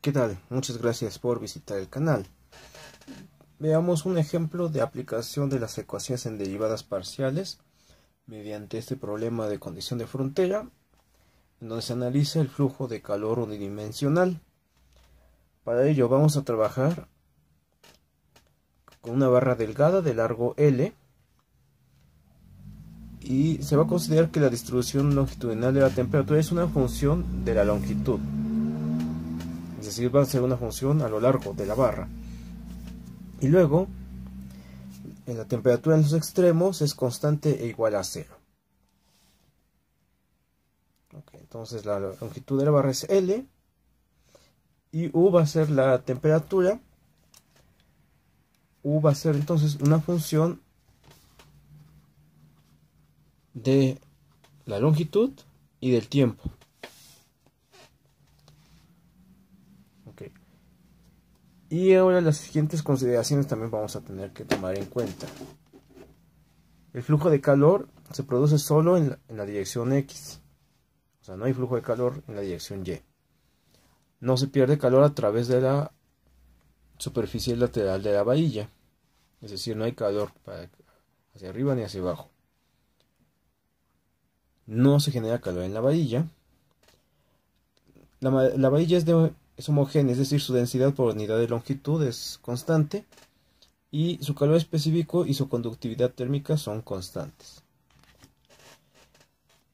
¿Qué tal? Muchas gracias por visitar el canal. Veamos un ejemplo de aplicación de las ecuaciones en derivadas parciales mediante este problema de condición de frontera, en donde se analiza el flujo de calor unidimensional. Para ello vamos a trabajar con una barra delgada de largo L y se va a considerar que la distribución longitudinal de la temperatura es una función de la longitud. Es decir, va a ser una función a lo largo de la barra. Y luego, en la temperatura en los extremos es constante e igual a 0. Entonces la longitud de la barra es L. Y U va a ser la temperatura. U va a ser entonces una función de la longitud y del tiempo. Y ahora las siguientes consideraciones también vamos a tener que tomar en cuenta. El flujo de calor se produce solo en la dirección X. O sea, no hay flujo de calor en la dirección Y. No se pierde calor a través de la superficie lateral de la varilla. Es decir, no hay calor hacia arriba ni hacia abajo. No se genera calor en la varilla. La varilla es homogénea, es decir, su densidad por unidad de longitud es constante y su calor específico y su conductividad térmica son constantes.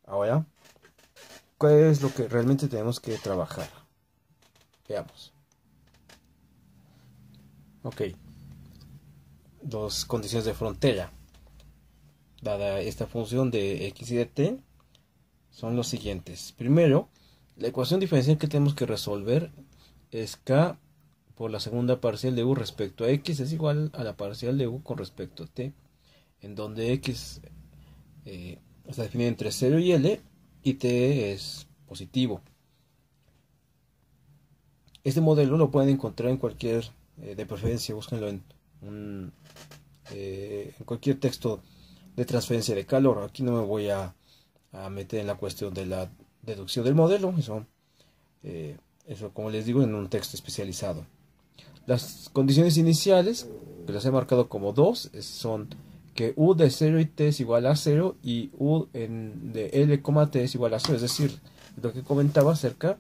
Ahora, ¿cuál es lo que realmente tenemos que trabajar? Veamos. Dos condiciones de frontera. Dada esta función de x y de t, son los siguientes. Primero, la ecuación diferencial que tenemos que resolver es k por la segunda parcial de u respecto a x es igual a la parcial de u con respecto a t, en donde x está definido entre 0 y L y t es positivo. Este modelo lo pueden encontrar en cualquier, de preferencia búsquenlo en cualquier texto de transferencia de calor. Aquí no me voy a meter en la cuestión de la deducción del modelo, eso como les digo en un texto especializado. Las condiciones iniciales, que las he marcado como 2, son que u de 0 y t es igual a 0 y u de L, t es igual a 0, es decir, lo que comentaba acerca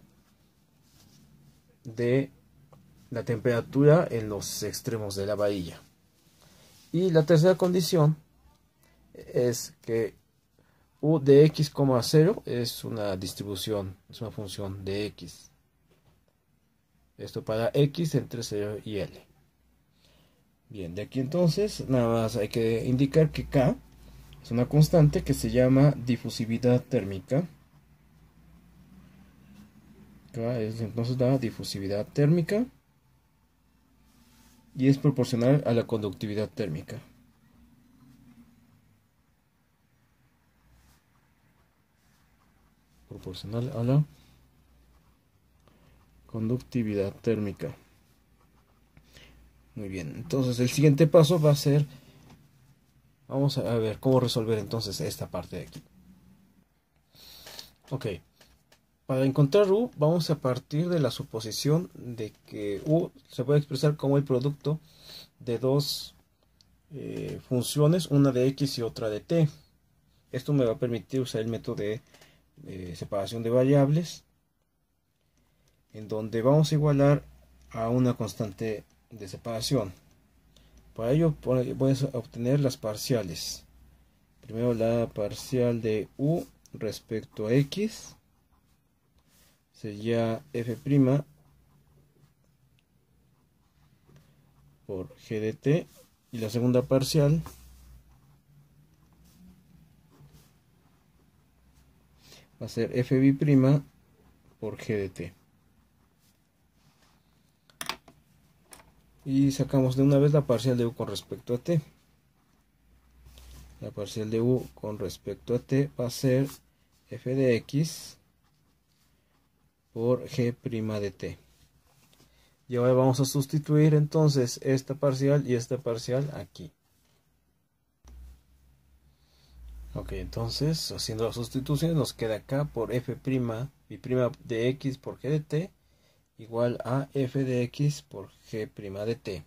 de la temperatura en los extremos de la varilla. Y la tercera condición es que u de x, 0 es una distribución, es una función de x. Esto para x entre 0 y L. Bien, de aquí entonces nada más hay que indicar que K es una constante que se llama difusividad térmica. K es entonces la difusividad térmica y es proporcional a la conductividad térmica. Proporcional a la conductividad térmica. Muy bien, entonces el siguiente paso va a ser, vamos a ver cómo resolver entonces esta parte de aquí. Para encontrar U vamos a partir de la suposición de que U se puede expresar como el producto de dos funciones, una de X y otra de T. Esto me va a permitir usar el método de separación de variables, en donde vamos a igualar a una constante de separación. Para ello voy a obtener las parciales. Primero la parcial de u respecto a x sería f' por g de t, y la segunda parcial va a ser f' por g de t. Y sacamos de una vez la parcial de u con respecto a t. La parcial de u con respecto a t va a ser f de x por g' de t. Y ahora vamos a sustituir entonces esta parcial y esta parcial aquí. Entonces haciendo la sustitución nos queda acá por f' y' de x por g de t igual a f de x por g' de t.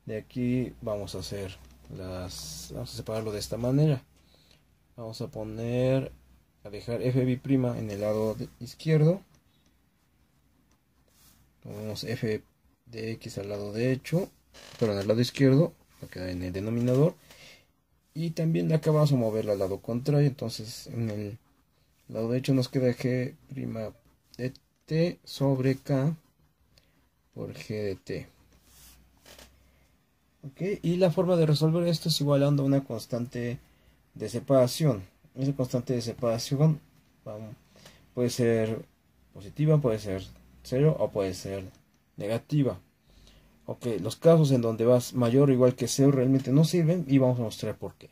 De aquí vamos a hacer vamos a separarlo de esta manera. Vamos a dejar f' en el lado izquierdo. Ponemos f de x al lado derecho, pero en el lado izquierdo, va a quedar en el denominador. Y también de acá vamos a moverlo al lado contrario, entonces en el lado derecho nos queda g' de t sobre k por g de t. Ok, y la forma de resolver esto es igualando una constante de separación. Esa constante de separación puede ser positiva, puede ser 0 o puede ser negativa. Ok, los casos en donde vas mayor o igual que 0 realmente no sirven y vamos a mostrar por qué.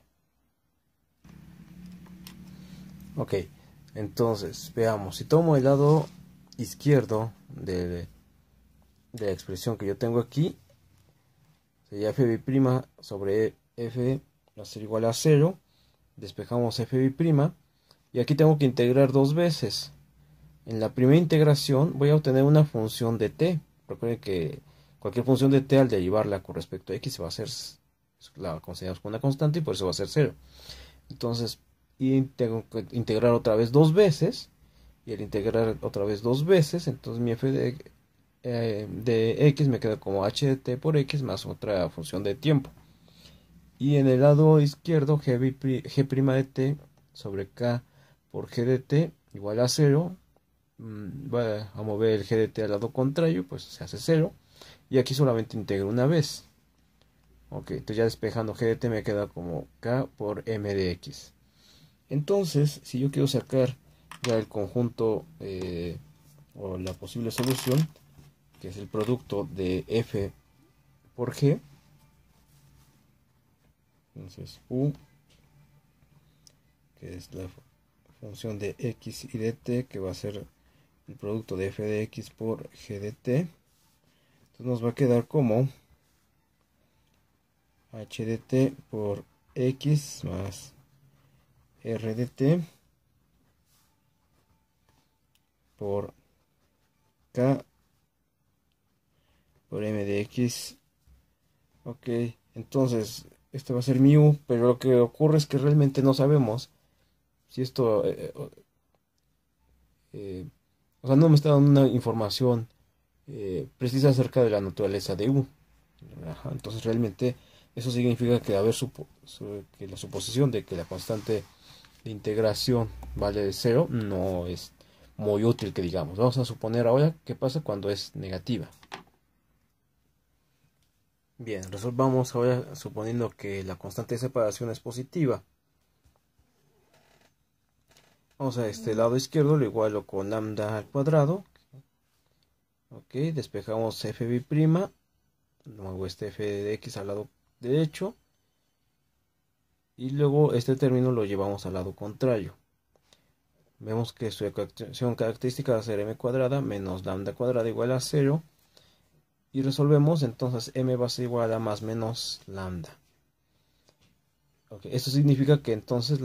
Ok, entonces veamos, si tomo el lado izquierdo de la expresión que yo tengo aquí, sería f' sobre f va a ser igual a 0, despejamos f' y aquí tengo que integrar dos veces. En la primera integración voy a obtener una función de t. Recuerden que cualquier función de t al derivarla con respecto a x va a ser, la consideramos como una constante y por eso va a ser 0. Entonces, tengo que integrar otra vez dos veces, y al integrar otra vez dos veces, entonces mi f de x me queda como h de t por x más otra función de tiempo. Y en el lado izquierdo g' de t sobre k por g de t igual a 0. Va a mover el g de t al lado contrario, pues se hace 0. Y aquí solamente integro una vez. Ok, entonces ya despejando g de t me queda como k por m de x. Entonces, si yo quiero sacar ya el conjunto o la posible solución, que es el producto de f por g, entonces u, que es la función de x y de t, que va a ser el producto de f de x por g de t, entonces nos va a quedar como h de t por x más r de t por k por m de x. Ok, entonces este va a ser mi u, pero lo que ocurre es que realmente no sabemos si esto o sea, no me está dando una información precisa acerca de la naturaleza de u. Ajá, entonces realmente eso significa que que la suposición de que la constante de integración vale 0 no es muy útil, que digamos. Vamos a suponer ahora qué pasa cuando es negativa. Bien, resolvamos ahora suponiendo que la constante de separación es positiva. Vamos a este lado izquierdo, lo igualo con lambda al cuadrado. Ok, despejamos f', luego este f de x al lado derecho. Y luego este término lo llevamos al lado contrario. Vemos que su ecuación característica va a ser m cuadrada menos lambda cuadrada igual a 0. Y resolvemos, entonces m va a ser igual a más menos lambda. Okay, esto significa que entonces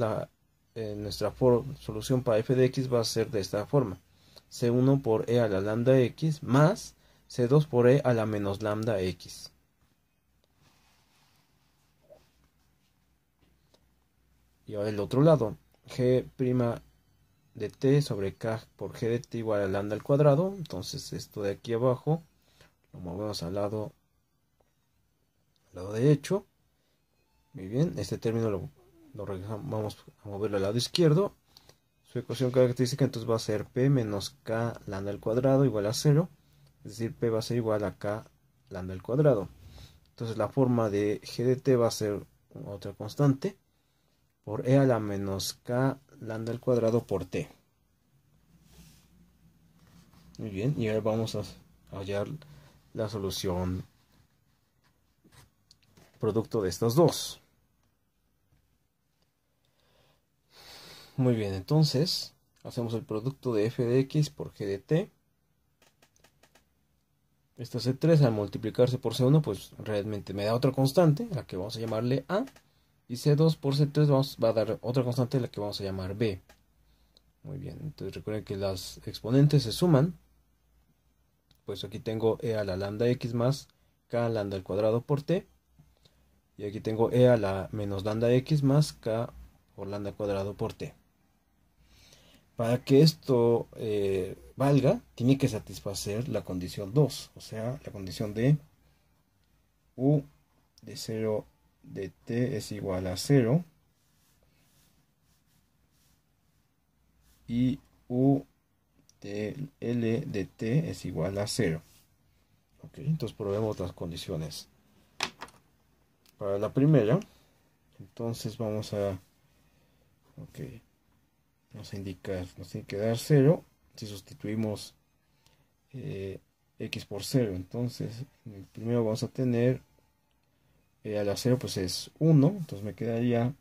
nuestra solución para f de x va a ser de esta forma. C1 por e a la lambda x más C2 por e a la menos lambda x. Y ahora el otro lado, g' de t sobre k por g de t igual a lambda al cuadrado. Entonces esto de aquí abajo lo movemos al lado derecho. Muy bien, este término lo regresamos, vamos a moverlo al lado izquierdo. Su ecuación característica entonces va a ser p menos k lambda al cuadrado igual a 0. Es decir, p va a ser igual a k lambda al cuadrado. Entonces la forma de g de t va a ser otra constante por e a la menos k lambda al cuadrado por t. Muy bien, y ahora vamos a hallar la solución producto de estos dos. Muy bien, entonces hacemos el producto de f de x por g de t. Esta C3 al multiplicarse por C1 pues realmente me da otra constante, la que vamos a llamarle A. Y C2 por C3 va a dar otra constante, la que vamos a llamar B. Muy bien, entonces recuerden que las exponentes se suman. Pues aquí tengo e a la lambda x más k lambda al cuadrado por t. Y aquí tengo e a la menos lambda x más k por lambda al cuadrado por t. Para que esto valga, tiene que satisfacer la condición 2, o sea, la condición de u de 0 de t es igual a 0 y u de L de t es igual a 0. Ok, entonces probemos las condiciones. Para la primera, entonces vamos a... Ok, nos indica, nos tiene que dar 0 si sustituimos x por 0. Entonces, en el primero vamos a tener a la 0 pues es 1, entonces me quedaría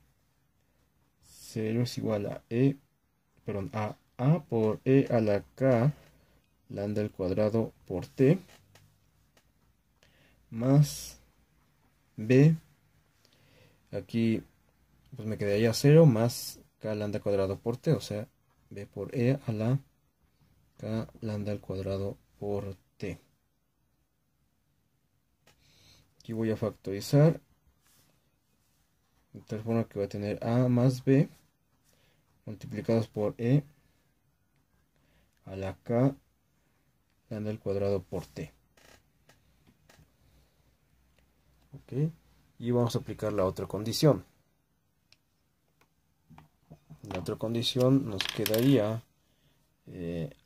0 es igual a a por e a la k lambda al cuadrado por t más b, aquí pues me quedaría 0 más k lambda al cuadrado por t, o sea, b por e a la k lambda al cuadrado por t. Aquí voy a factorizar de tal forma que voy a tener a más b multiplicados por e a la k lambda al cuadrado por t. Ok, y vamos a aplicar la otra condición. La otra condición nos quedaría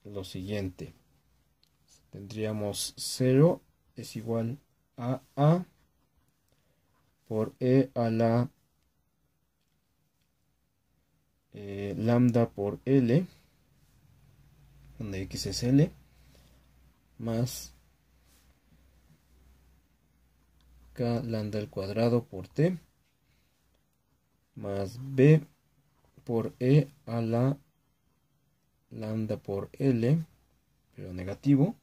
lo siguiente. Tendríamos 0 es igual a por e a la lambda por L, donde x es L, más k lambda al cuadrado por t, más b por e a la lambda por L, pero negativo,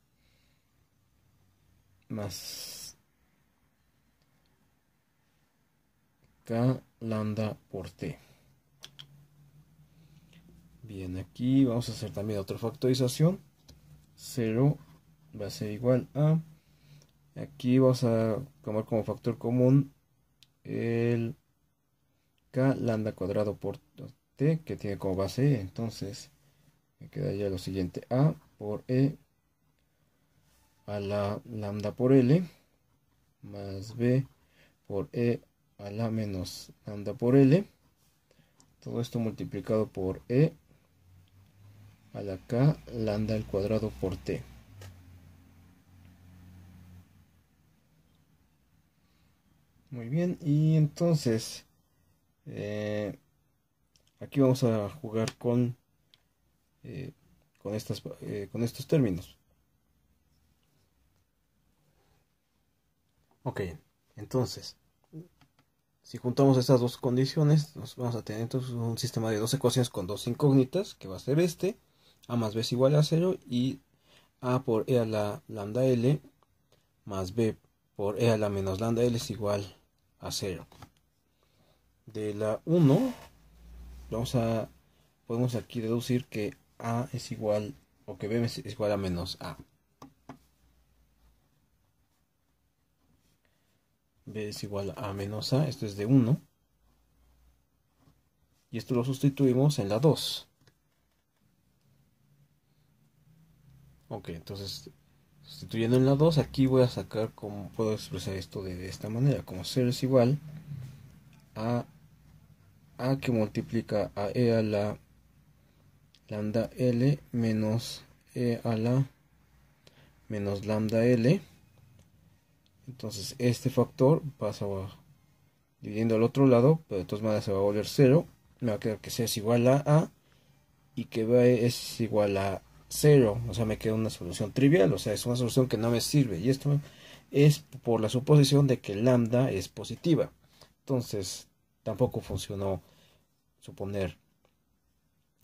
más k lambda por t. Bien, aquí vamos a hacer también otra factorización. 0 va a ser igual a... Aquí vamos a tomar como factor común el k lambda cuadrado por t, que tiene como base e. Entonces me quedaría lo siguiente: a por e a la lambda por L, más b por e a la menos lambda por L. Todo esto multiplicado por e a la k lambda al cuadrado por t. Muy bien, y entonces aquí vamos a jugar con estos términos. Ok, entonces, si juntamos estas dos condiciones, nos vamos a tener entonces un sistema de dos ecuaciones con dos incógnitas, que va a ser este: a más b es igual a 0 y a por e a la lambda L más b por e a la menos lambda L es igual a 0. De la 1 podemos aquí deducir que a es igual, o que b es igual a menos a. B es igual a menos a, esto es de 1. Y esto lo sustituimos en la 2. Ok, entonces sustituyendo en la 2, aquí voy a sacar cómo puedo expresar esto de esta manera. Como 0 es igual a que multiplica a e a la lambda L menos e a la menos lambda L. Entonces este factor pasa dividiendo al otro lado, pero de todas maneras se va a volver 0. Me va a quedar que C es igual a y que B es igual a 0. O sea, me queda una solución trivial, o sea, es una solución que no me sirve. Y esto es por la suposición de que lambda es positiva. Entonces, tampoco funcionó suponer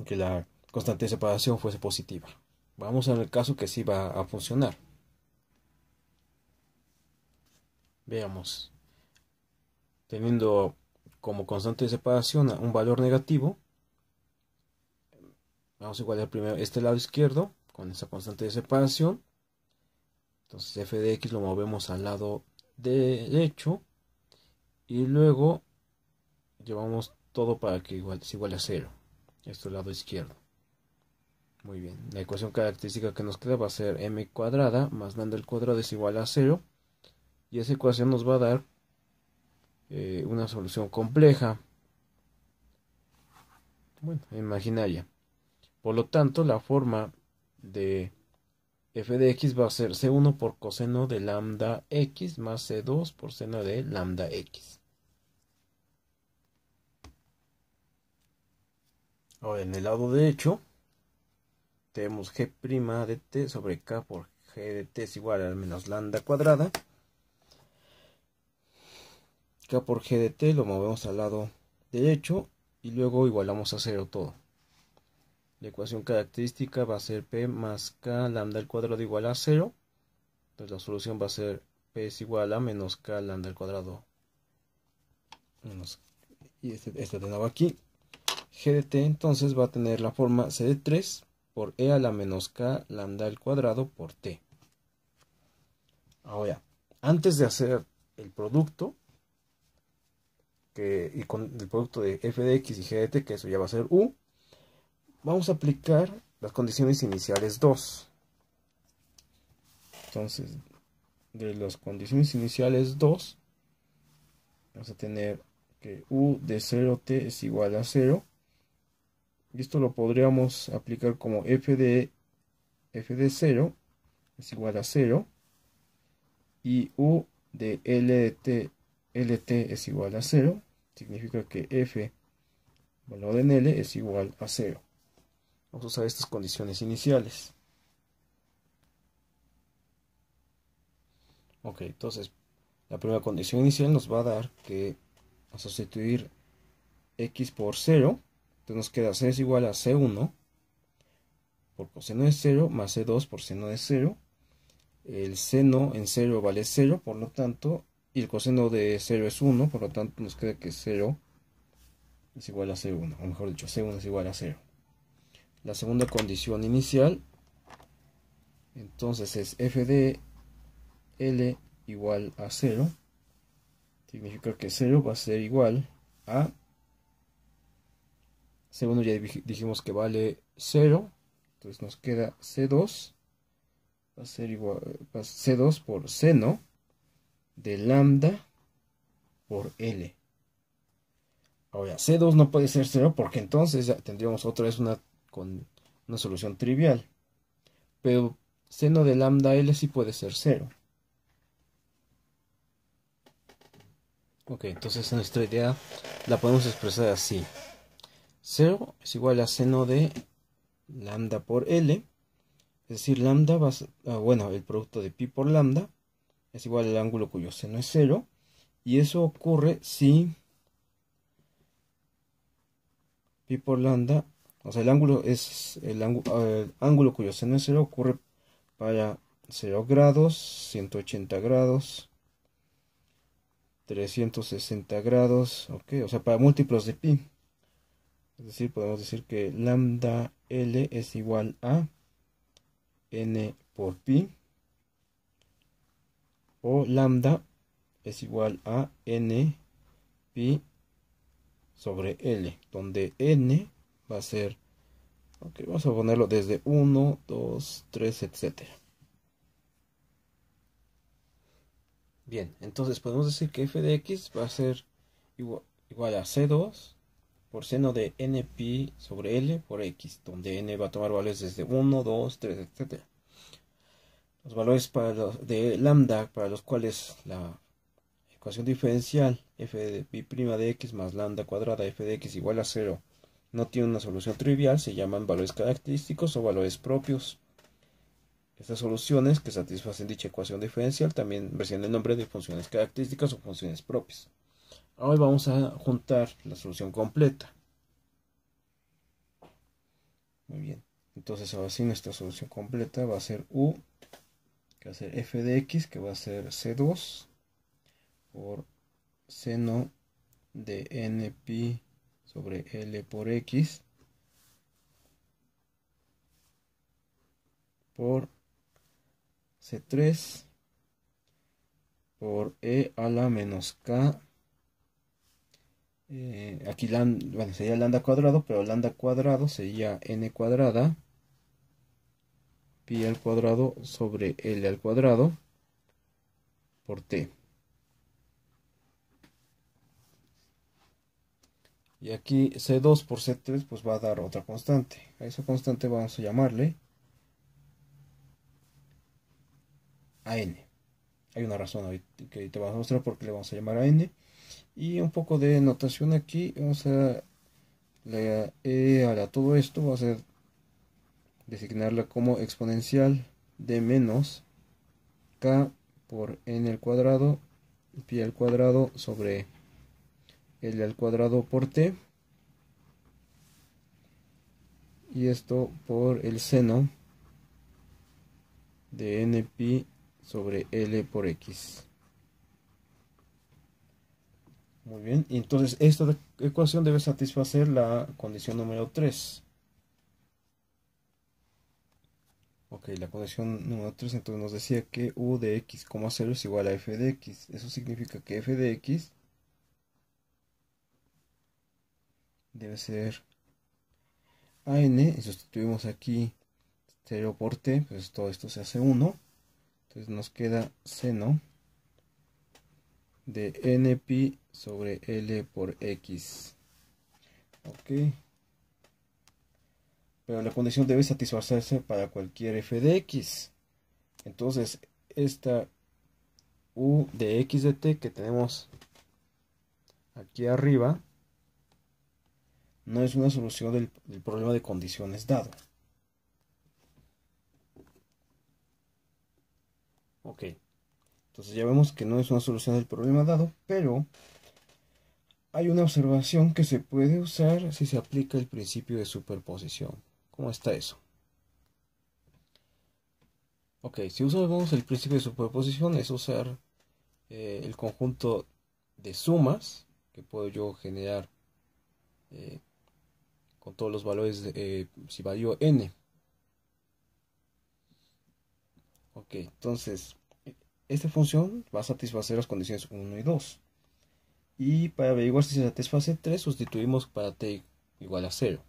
que la constante de separación fuese positiva. Vamos al caso que sí va a funcionar. Veamos. Teniendo como constante de separación un valor negativo, vamos a igualar primero este lado izquierdo con esa constante de separación Entonces f de x lo movemos al lado derecho y luego llevamos todo para que es igual a 0. Esto es el lado izquierdo. Muy bien, la ecuación característica que nos queda va a ser m cuadrada más lambda al cuadrado es igual a 0. Y esa ecuación nos va a dar una solución compleja, bueno, imaginaria. Por lo tanto, la forma de f de x va a ser c1 por coseno de lambda x más c2 por seno de lambda x. Ahora, en el lado derecho, tenemos g' de t sobre k por g de t es igual a menos lambda cuadrada. K por g de t lo movemos al lado derecho y luego igualamos a 0 todo. La ecuación característica va a ser p más k lambda al cuadrado igual a 0. Entonces la solución va a ser p es igual a menos k lambda al cuadrado. Y este de nuevo aquí. G de t entonces va a tener la forma c de 3 por e a la menos k lambda al cuadrado por t. Ahora, antes de hacer el producto, y con el producto de f de x y g de t, que eso ya va a ser u, vamos a aplicar las condiciones iniciales 2. Entonces, de las condiciones iniciales 2, vamos a tener que u de 0t es igual a 0. Y esto lo podríamos aplicar como f de 0 es igual a 0. Y u de lt es igual a 0. Significa que f valor en L es igual a 0. Vamos a usar estas condiciones iniciales. Ok, entonces la primera condición inicial nos va a dar que a sustituir x por 0. Entonces nos queda c es igual a c1 por coseno de 0 más c2 por seno de 0. El seno en 0 vale 0, por lo tanto, y el coseno de 0 es 1, por lo tanto nos queda que 0 es igual a c1, o mejor dicho, c1 es igual a 0. La segunda condición inicial, entonces es f de L igual a 0, significa que 0 va a ser igual a c1, ya dijimos que vale 0, entonces nos queda c2, va a ser igual a c2 por seno de lambda por L. Ahora, C2 no puede ser 0 porque entonces ya tendríamos otra vez una solución trivial. Pero seno de lambda L sí puede ser 0. Ok, entonces nuestra idea la podemos expresar así. 0 es igual a seno de lambda por L. Es decir, lambda va a ser, bueno, el producto de pi por lambda es igual al ángulo cuyo seno es 0. Y eso ocurre si pi por lambda, o sea, el ángulo es el ángulo cuyo seno es 0 ocurre para 0 grados, 180 grados, 360 grados, ok, o sea, para múltiplos de pi. Es decir, podemos decir que lambda L es igual a n por pi, o lambda es igual a n pi sobre L, donde n va a ser, ok, vamos a ponerlo desde 1, 2, 3, etc. Bien, entonces podemos decir que f de x va a ser igual a c2 por seno de n pi sobre L por x, donde n va a tomar valores desde 1, 2, 3, etc. Los valores de lambda para los cuales la ecuación diferencial f de pi' de x más lambda cuadrada f de x igual a 0 no tiene una solución trivial, se llaman valores característicos o valores propios. Estas soluciones que satisfacen dicha ecuación diferencial también reciben el nombre de funciones características o funciones propias. Ahora vamos a juntar la solución completa. Muy bien, entonces ahora sí nuestra solución completa va a ser u, que va a ser f de x, que va a ser c2 por seno de n pi sobre L por x por C3 por E a la menos K. Aquí bueno, sería lambda cuadrado, pero lambda cuadrado sería n cuadrada pi al cuadrado sobre L al cuadrado por T. Y aquí C2 por C3 pues va a dar otra constante. A esa constante vamos a llamarle a n. Hay una razón que te vamos a mostrar por qué le vamos a llamar a n. Y un poco de notación aquí. Vamos a la e a todo esto. Vamos a designarla como exponencial de menos k por n al cuadrado pi al cuadrado sobre L al cuadrado por T. Y esto por el seno de n pi sobre L por X. Muy bien, y entonces esta ecuación debe satisfacer la condición número 3. Ok, la condición número 3 entonces nos decía que u de x, 0 es igual a f de x. Eso significa que f de x debe ser an, y sustituimos aquí 0 por t, pues todo esto se hace 1. Entonces nos queda seno de n pi sobre L por X. Ok. Pero la condición debe satisfacerse para cualquier f de x. Entonces, esta u de x de t que tenemos aquí arriba no es una solución del problema de condiciones dado. Ok. Entonces ya vemos que no es una solución del problema dado, pero hay una observación que se puede usar si se aplica el principio de superposición. ¿Cómo está eso? Ok, si usamos el principio de superposición es usar el conjunto de sumas que puedo yo generar con todos los valores si varío n. Ok, entonces esta función va a satisfacer las condiciones 1 y 2. Y para averiguar si se satisface 3, sustituimos para t igual a 0.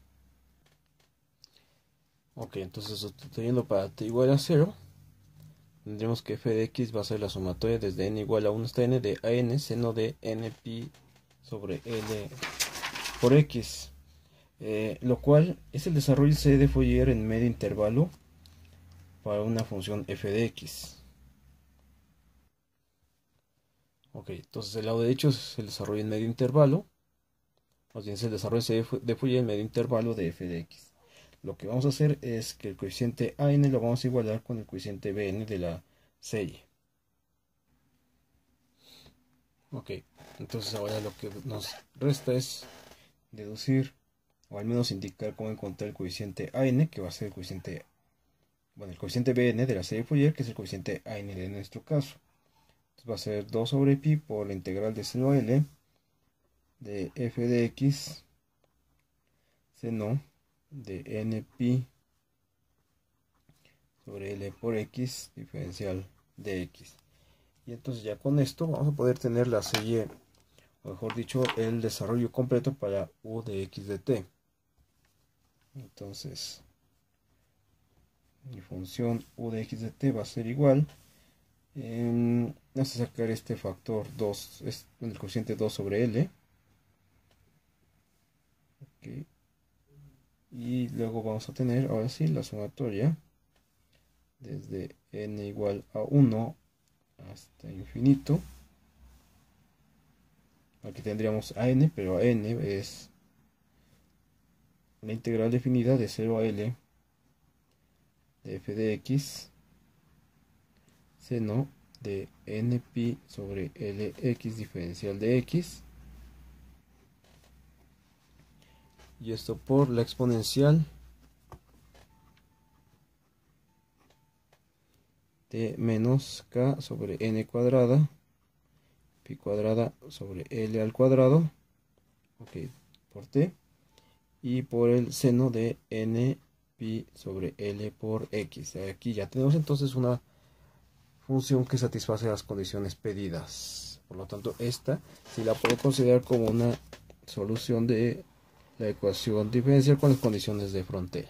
Ok, entonces sustituyendo para t igual a 0, tendremos que f de x va a ser la sumatoria desde n igual a 1 hasta n de an seno de n pi sobre L por X. Lo cual es el desarrollo C de Fourier en medio intervalo para una función f de x. Ok, entonces el lado derecho es el desarrollo en medio intervalo. Más bien es el desarrollo C de Fourier en medio intervalo de f de x. Lo que vamos a hacer es que el coeficiente an lo vamos a igualar con el coeficiente bn de la serie. Ok, entonces ahora lo que nos resta es deducir, o al menos indicar cómo encontrar el coeficiente an, que va a ser el coeficiente, bueno, el coeficiente bn de la serie Fourier, que es el coeficiente an de nuestro caso. Entonces va a ser 2 sobre pi por la integral de seno L de f de x seno de n pi sobre L por X diferencial de X. Y entonces ya con esto vamos a poder tener la serie, o mejor dicho, el desarrollo completo para u de x de t. Entonces, mi función u de x de t va a ser igual. Vamos a sacar este factor 2, el cociente 2 sobre L. Okay. Y luego vamos a tener, ahora sí, la sumatoria desde n igual a 1 hasta infinito. Aquí tendríamos a n, pero a n es la integral definida de 0 a L de f de x seno de n pi sobre Lx diferencial de x, y esto por la exponencial de menos k sobre n cuadrada pi cuadrada sobre L al cuadrado, ok, por t, y por el seno de n pi sobre L por x. Aquí ya tenemos entonces una función que satisface las condiciones pedidas. Por lo tanto, esta sí la puedo considerar como una solución de la ecuación diferencial con las condiciones de frontera.